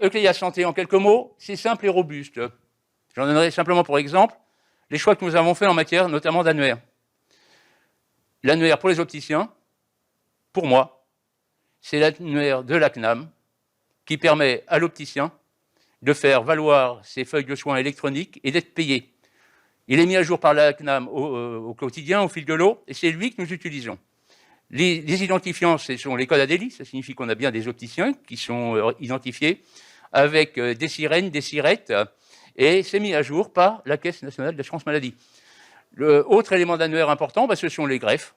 Eucléia Santé, en quelques mots, c'est simple et robuste. J'en donnerai simplement pour exemple les choix que nous avons faits en matière notamment d'annuaire. L'annuaire pour les opticiens, pour moi, c'est l'annuaire de la CNAM qui permet à l'opticien de faire valoir ses feuilles de soins électroniques et d'être payé. Il est mis à jour par la CNAM au quotidien, au fil de l'eau, et c'est lui que nous utilisons. Les identifiants, ce sont les codes ADELI, ça signifie qu'on a bien des opticiens qui sont identifiés avec des sirènes, des sirettes, et c'est mis à jour par la Caisse nationale d'assurance maladie. L'autre élément d'annuaire important, ce sont les greffes,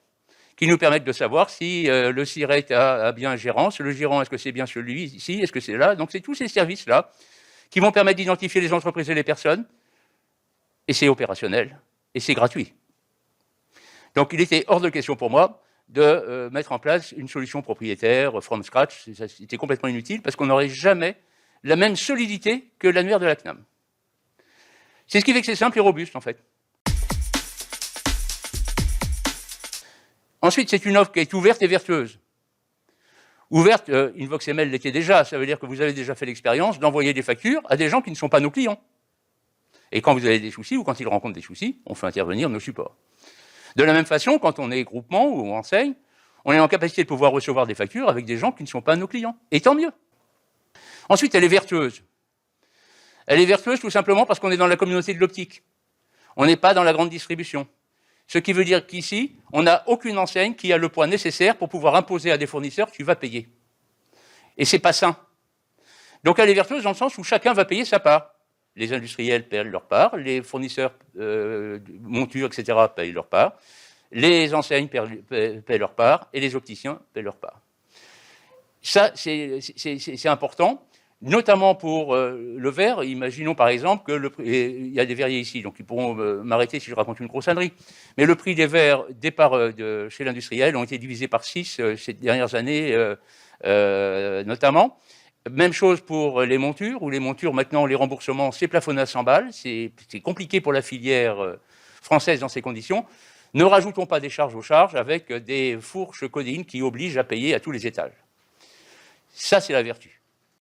qui nous permettent de savoir si le sirette a bien un gérant, le gérant, est-ce que c'est bien celui-ci, est-ce que c'est là. Donc c'est tous ces services-là qui vont permettre d'identifier les entreprises et les personnes, et c'est opérationnel, et c'est gratuit. Donc il était hors de question pour moi de mettre en place une solution propriétaire from scratch. C'était complètement inutile parce qu'on n'aurait jamais la même solidité que l'annuaire de la CNAM. C'est ce qui fait que c'est simple et robuste, en fait. Ensuite, c'est une offre qui est ouverte et vertueuse. Ouverte, InvoxML l'était déjà, ça veut dire que vous avez déjà fait l'expérience d'envoyer des factures à des gens qui ne sont pas nos clients. Et quand vous avez des soucis ou quand ils rencontrent des soucis, on fait intervenir nos supports. De la même façon, quand on est groupement ou enseigne, on est en capacité de pouvoir recevoir des factures avec des gens qui ne sont pas nos clients. Et tant mieux. Ensuite, elle est vertueuse. Elle est vertueuse tout simplement parce qu'on est dans la communauté de l'optique. On n'est pas dans la grande distribution. Ce qui veut dire qu'ici, on n'a aucune enseigne qui a le poids nécessaire pour pouvoir imposer à des fournisseurs « tu vas payer ». Et c'est pas sain. Donc elle est vertueuse dans le sens où chacun va payer sa part. Les industriels paient leur part, les fournisseurs montures, etc. payent leur part, les enseignes paient leur part et les opticiens paient leur part. Ça, c'est important, notamment pour le verre. Imaginons par exemple que il y a des verriers ici, donc ils pourront m'arrêter si je raconte une grossonerie. Mais le prix des verres départ chez l'industriel ont été divisés par 6 ces dernières années, notamment. Même chose pour les montures, où les montures, maintenant, les remboursements, c'est plafonné à 100 balles. C'est compliqué pour la filière française dans ces conditions. Ne rajoutons pas des charges aux charges avec des fourches codéines qui obligent à payer à tous les étages. Ça, c'est la vertu.